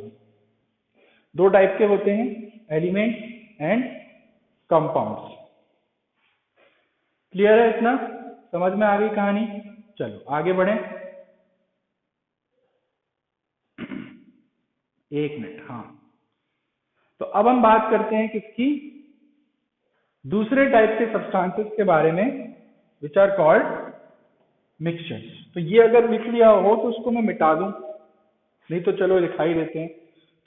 A: दो टाइप के होते हैं, एलिमेंट एंड कंपाउंड्स। क्लियर है इतना, समझ में आ गई कहानी। चलो आगे बढ़े, एक मिनट, हाँ। तो अब हम बात करते हैं किसकी, दूसरे टाइप के सब्सटेंसेस के बारे में, विच आर कॉल्ड मिक्सचर्स। तो ये अगर लिख लिया हो तो उसको मैं मिटा दूं, नहीं तो चलो दिखाई देते हैं,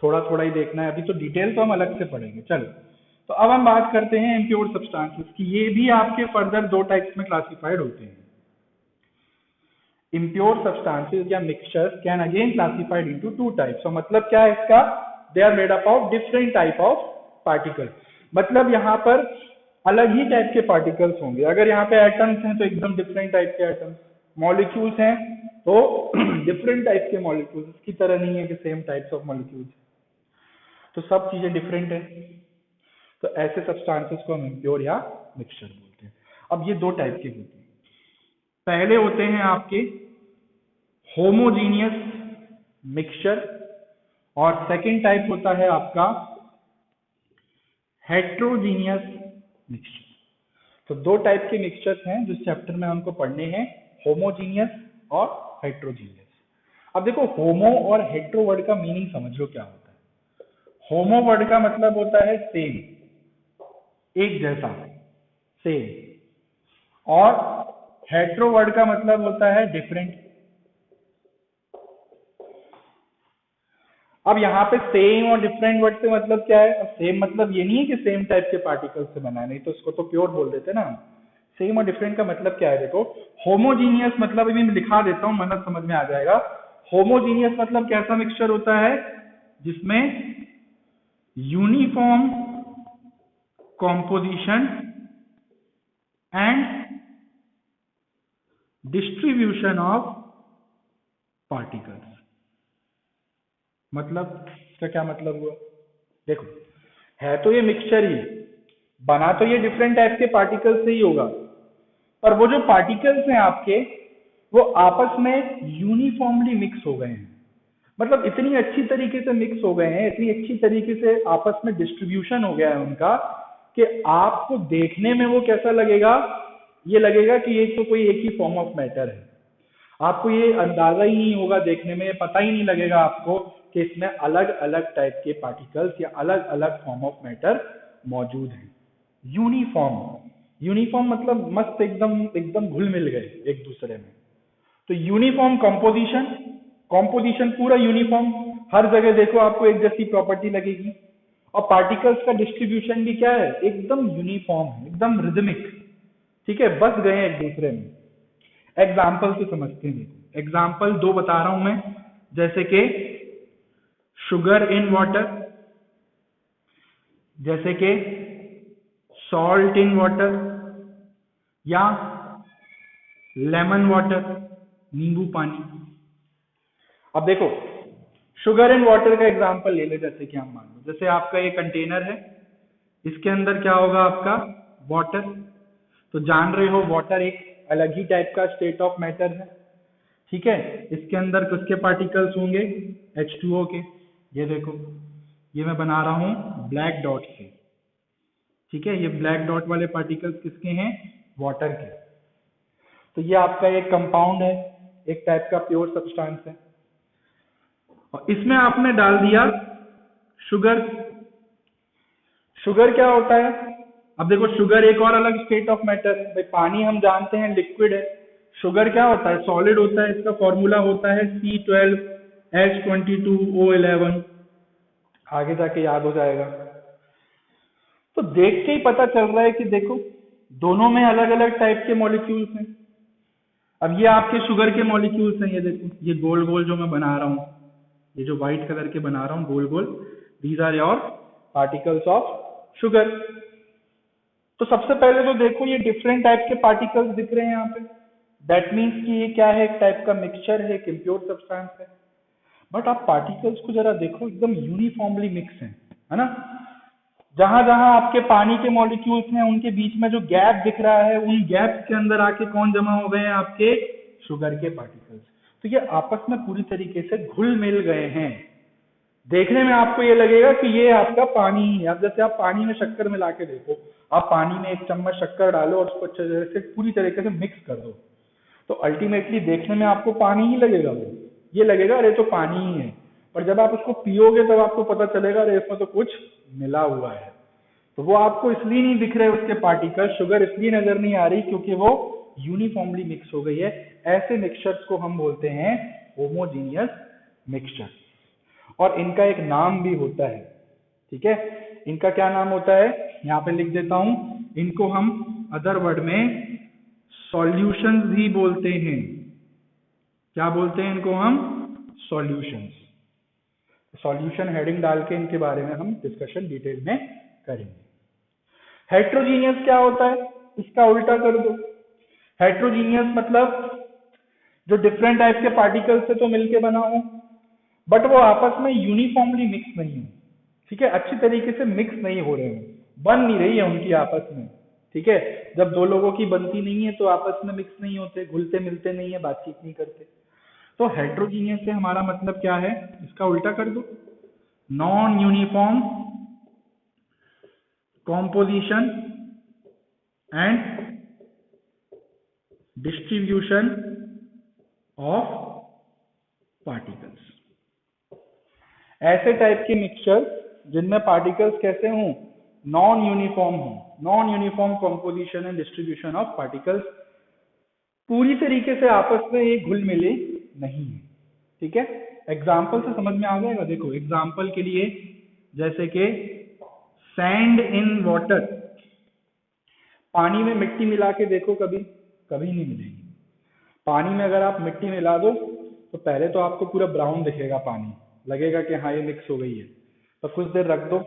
A: थोड़ा थोड़ा ही देखना है, अभी तो डिटेल तो हम अलग से पढ़ेंगे। चलो, तो अब हम बात करते हैं इम्प्योर सब्सटेंसेस की। ये भी आपके फर्दर दो टाइप्स में क्लासिफाइड होते हैं। इम्प्योर सब्सटेंसेस या mixtures can again classified into two types. मतलब क्या है इसका, they are made up of different type of particle. मतलब यहाँ पर अलग ही टाइप के पार्टिकल्स होंगे। अगर यहाँ पे एटम्स हैं तो एकदम डिफरेंट टाइप के एटम्स, मॉलिक्यूल्स हैं तो डिफरेंट टाइप के मॉलिक्यूल्स, इसकी तरह नहीं है कि सेम टाइप्स ऑफ मॉलिक्यूल्स, तो सब चीजें डिफरेंट है। तो ऐसे सब्सटेंसेस को हम इम्प्योर या मिक्सचर बोलते हैं। अब ये दो टाइप के होते हैं, पहले होते हैं आपके होमोजीनियस मिक्सचर, और सेकंड टाइप होता है आपका हेट्रोजीनियस मिक्सचर। तो दो टाइप के मिक्सचर्स हैं जिस चैप्टर में हमको पढ़ने हैं, होमोजीनियस और हेट्रोजीनियस। अब देखो होमो और हेट्रो वर्ड का मीनिंग समझ लो क्या होता है। होमो वर्ड का मतलब होता है सेम, एक जैसा, सेम, और हेट्रो वर्ड का मतलब होता है डिफरेंट। अब यहाँ पे सेम और डिफरेंट वर्ड से मतलब क्या है, अब सेम मतलब ये नहीं है कि सेम टाइप के पार्टिकल से बना है, नहीं तो इसको तो प्योर बोल देते ना। सेम और डिफरेंट का मतलब क्या है, देखो होमोजीनियस मतलब अभी मैं लिखा देता हूँ, मतलब समझ में आ जाएगा। होमोजीनियस मतलब कैसा मिक्सचर होता है जिसमें uniform composition and distribution of particles. मतलब इसका क्या मतलब हुआ? देखो, है तो ये मिक्सचर ही, बना तो ये डिफरेंट टाइप के पार्टिकल से ही होगा, पर वो जो पार्टिकल्स हैं आपके, वो आपस में यूनिफॉर्मली मिक्स हो गए हैं। मतलब इतनी अच्छी तरीके से मिक्स हो गए हैं, इतनी अच्छी तरीके से आपस में डिस्ट्रीब्यूशन हो गया है उनका, कि आपको देखने में वो कैसा लगेगा, ये लगेगा कि ये तो कोई एक ही फॉर्म ऑफ मैटर है। आपको ये अंदाजा ही नहीं होगा देखने में, पता ही नहीं लगेगा आपको कि इसमें अलग अलग टाइप के पार्टिकल्स या अलग अलग फॉर्म ऑफ मैटर मौजूद हैं। यूनिफॉर्म, यूनिफॉर्म मतलब मस्त एकदम एकदम घुल मिल गए एक दूसरे में। तो यूनिफॉर्म कॉम्पोजिशन, कॉम्पोजिशन पूरा यूनिफॉर्म, हर जगह देखो आपको एक जैसी प्रॉपर्टी लगेगी। और पार्टिकल्स का डिस्ट्रीब्यूशन भी क्या है, एकदम यूनिफॉर्म है, एकदम रिदमिक। ठीक है, बस गए हैं एक दूसरे में। एग्जाम्पल से समझते हैं। एग्जाम्पल दो बता रहा हूं मैं, जैसे कि शुगर इन वाटर, जैसे कि सॉल्ट इन वाटर, या लेमन वाटर, नींबू पानी। अब देखो, शुगर इन वाटर का एग्जांपल ले ले, जैसे कि हम मान लो, जैसे आपका ये कंटेनर है, इसके अंदर क्या होगा आपका, वाटर। तो जान रहे हो वाटर एक अलग ही टाइप का स्टेट ऑफ मैटर है। ठीक है, इसके अंदर किसके पार्टिकल्स होंगे, H2O के। ये देखो, ये मैं बना रहा हूं ब्लैक डॉट से। ठीक है, ये ब्लैक डॉट वाले पार्टिकल्स किसके हैं, वाटर के। तो ये आपका एक कंपाउंड है, एक टाइप का प्योर सब्सटेंस है, और इसमें आपने डाल दिया शुगर। शुगर क्या होता है, अब देखो, शुगर एक और अलग स्टेट ऑफ मैटर है भाई। पानी हम जानते हैं लिक्विड है, शुगर क्या होता है, सॉलिड होता है। इसका फॉर्मूला होता है C12H22O11। आगे जाके याद हो जाएगा। तो देख के ही पता चल रहा है कि देखो, दोनों में अलग अलग टाइप के मॉलिक्यूल्स हैं। अब ये आपके शुगर के मॉलिक्यूल्स हैं, ये देखो, ये गोल गोल जो मैं बना रहा हूँ, ये जो व्हाइट कलर के बना रहा हूँ गोल गोल, these are your particles of sugar. तो सबसे पहले तो देखो, ये डिफरेंट टाइप के पार्टिकल्स दिख रहे हैं यहाँ पे। दैट मीन्स कि ये क्या है, एक टाइप का मिक्सचर है, एक इम्प्योर सब्सटेंस है। बट आप पार्टिकल्स को जरा देखो, एकदम यूनिफॉर्मली मिक्स है ना। जहां जहां आपके पानी के मॉलिक्यूल्स हैं, उनके बीच में जो गैप दिख रहा है, उन गैप के अंदर आके कौन जमा हो गए हैं, आपके शुगर के पार्टिकल्स। तो ये आपस में पूरी तरीके से घुल मिल गए हैं। देखने में आपको ये लगेगा कि ये आपका पानी ही है। अब जैसे आप पानी में शक्कर मिला के देखो, आप पानी में एक चम्मच शक्कर डालो और उसको अच्छे तरह से पूरी तरीके से मिक्स कर दो, तो अल्टीमेटली देखने में आपको पानी ही लगेगा। वो ये लगेगा अरे तो पानी ही है, पर जब आप उसको पियोगे तब आपको पता चलेगा अरे इसमें तो कुछ मिला हुआ है। तो वो आपको इसलिए नहीं दिख रहे उसके पार्टिकल, शुगर इसलिए नजर नहीं आ रही क्योंकि वो यूनिफॉर्मली मिक्स हो गई है। ऐसे मिक्सचर्स को हम बोलते हैं होमोजीनियस मिक्सचर, और इनका एक नाम भी होता है। ठीक है, इनका क्या नाम होता है, यहाँ पे लिख देता हूं। इनको हम अदर वर्ड में सॉल्यूशंस भी बोलते हैं। क्या बोलते हैं इनको हम, सॉल्यूशंस। सॉल्यूशन हेडिंग डाल के इनके बारे में हम डिस्कशन डिटेल में करेंगे। हेट्रोजीनियस क्या होता है, इसका उल्टा कर दो। हेट्रोजीनियस मतलब जो डिफरेंट टाइप के पार्टिकल से तो मिलके बना हो, बट वो आपस में यूनिफॉर्मली मिक्स नहीं हो। ठीक है, अच्छी तरीके से मिक्स नहीं हो रहे हैं, बन नहीं रही है उनकी आपस में। ठीक है, जब दो लोगों की बनती नहीं है तो आपस में मिक्स नहीं होते, घुलते मिलते नहीं है, बातचीत नहीं करते। तो हेट्रोजीनियस से हमारा मतलब क्या है, इसका उल्टा कर दो, non uniform composition and distribution of particles. ऐसे टाइप के मिक्सचर जिनमें पार्टिकल्स कैसे हों, नॉन यूनिफॉर्म हों। Non uniform composition and distribution of particles, पूरी तरीके से आपस में ये घुल मिले नहीं है। ठीक है, एग्जाम्पल से समझ में आ जाएगा। देखो एग्जाम्पल के लिए, जैसे कि सैंड इन वाटर, पानी में मिट्टी मिला के देखो, कभी कभी नहीं मिलेगी। पानी में अगर आप मिट्टी मिला दो तो पहले तो आपको पूरा ब्राउन दिखेगा पानी, लगेगा कि हाँ ये मिक्स हो गई है। तो कुछ देर रख दो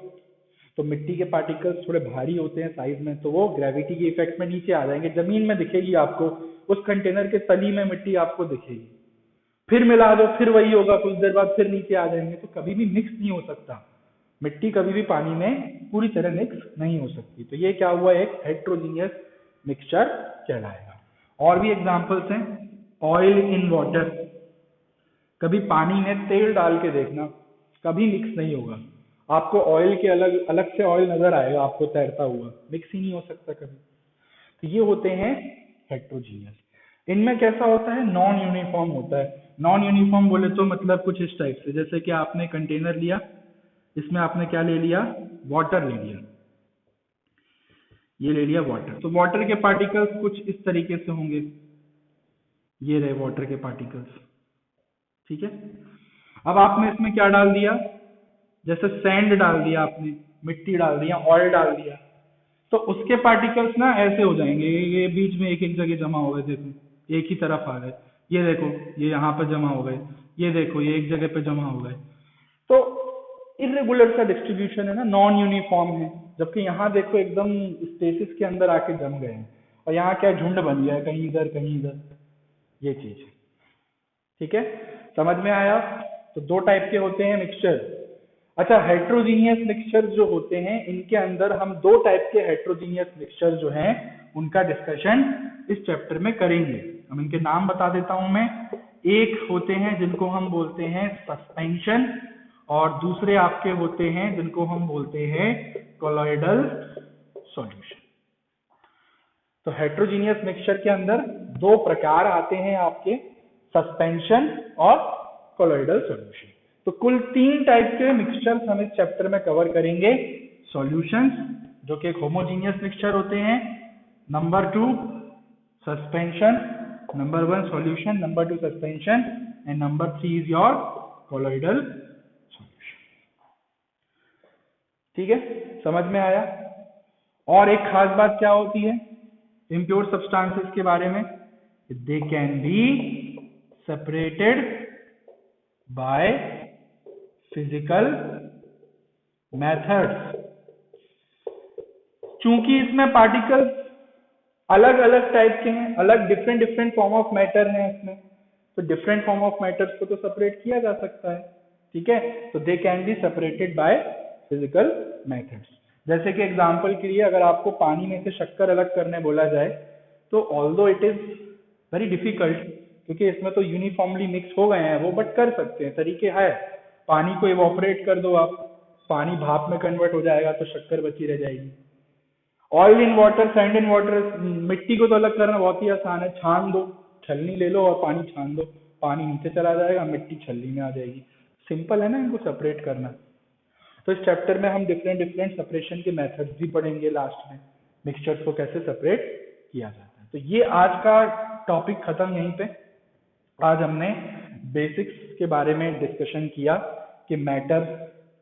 A: तो मिट्टी के पार्टिकल्स थोड़े भारी होते हैं साइज में, तो वो ग्रेविटी के इफेक्ट में नीचे आ जाएंगे, जमीन में दिखेगी आपको, उस कंटेनर के तली में मिट्टी आपको दिखेगी। फिर मिला दो, फिर वही होगा, कुछ देर बाद फिर नीचे आ जाएंगे, तो कभी भी मिक्स नहीं हो सकता। मिट्टी कभी भी पानी में पूरी तरह मिक्स नहीं हो सकती। तो ये क्या हुआ, एक हेट्रोजीनियस मिक्सचर कहलाएगा। और भी एग्जांपल्स हैं, ऑयल इन वाटर, कभी पानी में तेल डाल के देखना, कभी मिक्स नहीं होगा। आपको ऑयल के अलग अलग से ऑयल नजर आएगा आपको तैरता हुआ, मिक्स ही नहीं हो सकता कभी। तो ये होते हैं हेट्रोजीनियस। इनमें कैसा होता है, नॉन यूनिफॉर्म होता है। नॉन यूनिफॉर्म बोले तो मतलब कुछ इस टाइप से, जैसे कि आपने कंटेनर लिया, इसमें आपने क्या ले लिया, वाटर ले लिया, ये ले लिया वाटर। तो वाटर के पार्टिकल्स कुछ इस तरीके से होंगे, ये रहे वाटर के पार्टिकल्स, ठीक है। अब आपने इसमें क्या डाल दिया, जैसे सैंड डाल दिया आपने, मिट्टी डाल दिया, ऑयल डाल दिया, तो उसके पार्टिकल्स ना ऐसे हो जाएंगे, ये बीच में एक एक जगह जमा हो गए, देखो एक ही तरफ आ गए, ये देखो ये यहाँ पे जमा हो गए, ये देखो ये एक जगह पे जमा हो गए। तो इरेगुलर सा डिस्ट्रीब्यूशन है ना, नॉन यूनिफॉर्म है। जबकि यहाँ देखो एकदम स्पेसिस के अंदर आके जम गए हैं, और यहाँ क्या झुंड बन गया है, कहीं इधर कहीं इधर, ये चीज, ठीक है, समझ में आया। तो दो टाइप के होते हैं मिक्सचर। अच्छा, हेट्रोजीनियस मिक्सचर जो होते हैं, इनके अंदर हम दो टाइप के हेट्रोजीनियस मिक्सचर जो हैं उनका डिस्कशन इस चैप्टर में करेंगे। हम इनके नाम बता देता हूं मैं। एक होते हैं जिनको हम बोलते हैं सस्पेंशन, और दूसरे आपके होते हैं जिनको हम बोलते हैं कोलॉइडल सॉल्यूशन। तो हेट्रोजीनियस मिक्सचर के अंदर दो प्रकार आते हैं आपके, सस्पेंशन और कोलॉइडल सॉल्यूशन। तो कुल तीन टाइप के मिक्सचर्स हम इस चैप्टर में कवर करेंगे। सॉल्यूशंस, जो कि होमोजीनियस मिक्सचर होते हैं, number 2 suspension, number 1 solution, number 2 suspension, and number 3 is your colloidal solution. ठीक है, समझ में आया। और एक खास बात क्या होती है इम्प्योर सब्सटेंसेस के बारे में, they can be separated by physical methods. चूंकि इसमें पार्टिकल्स अलग अलग टाइप के हैं, अलग different different form of matter हैं इसमें, तो डिफरेंट फॉर्म ऑफ मैटर्स को तो सेपरेट किया जा सकता है, ठीक है। तो they can be separated by physical methods. जैसे कि एग्जांपल के लिए अगर आपको पानी में से शक्कर अलग करने बोला जाए, तो although it is very difficult, क्योंकि इसमें तो यूनिफॉर्मली मिक्स हो गए हैं वो, बट कर सकते हैं, तरीके है। पानी को इवोपरेट कर दो आप, पानी भाप में कन्वर्ट हो जाएगा तो शक्कर बची रह जाएगी। Oil in water, sand in water, मिट्टी को तो अलग करना बहुत ही आसान है, छान दो, छलनी ले लो और पानी छान दो, पानी नीचे चला जाएगा, मिट्टी छलनी में आ जाएगी। सिंपल है ना इनको सेपरेट करना। तो इस चैप्टर में हम डिफरेंट डिफरेंट सेपरेशन के मेथड्स भी पढ़ेंगे लास्ट में, मिक्सचर्स को कैसे सेपरेट किया जाता है। तो ये आज का टॉपिक खत्म यहीं पे। आज हमने बेसिक्स के बारे में डिस्कशन किया कि मैटर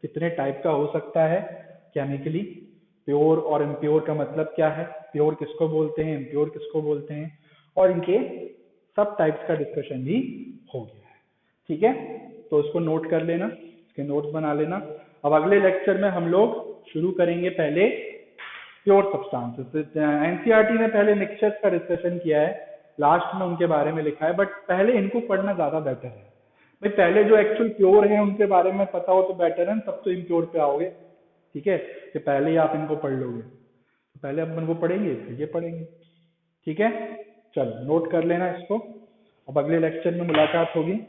A: कितने टाइप का हो सकता है केमिकली, प्योर और इम्प्योर का मतलब क्या है, प्योर किसको बोलते हैं, इम्प्योर किसको बोलते हैं, और इनके सब टाइप्स का डिस्कशन भी हो गया है, ठीक है। तो इसको नोट कर लेना, इसके नोट्स बना लेना। अब अगले लेक्चर में हम लोग शुरू करेंगे पहले प्योर सब्सटेंसेस। एनसीईआरटी ने पहले मिक्सचर्स का डिस्कशन किया है, लास्ट में उनके बारे में लिखा है, बट पहले इनको पढ़ना ज्यादा बेटर है भाई। पहले जो एक्चुअल प्योर है उनके बारे में पता हो तो बेटर है, तब तो इम्प्योर पे आओगे, ठीक है। कि पहले ही आप इनको पढ़ लोगे, तो पहले अपन इनको पढ़ेंगे फिर ये पढ़ेंगे, ठीक है। चलो नोट कर लेना इसको, अब अगले लेक्चर में मुलाकात होगी।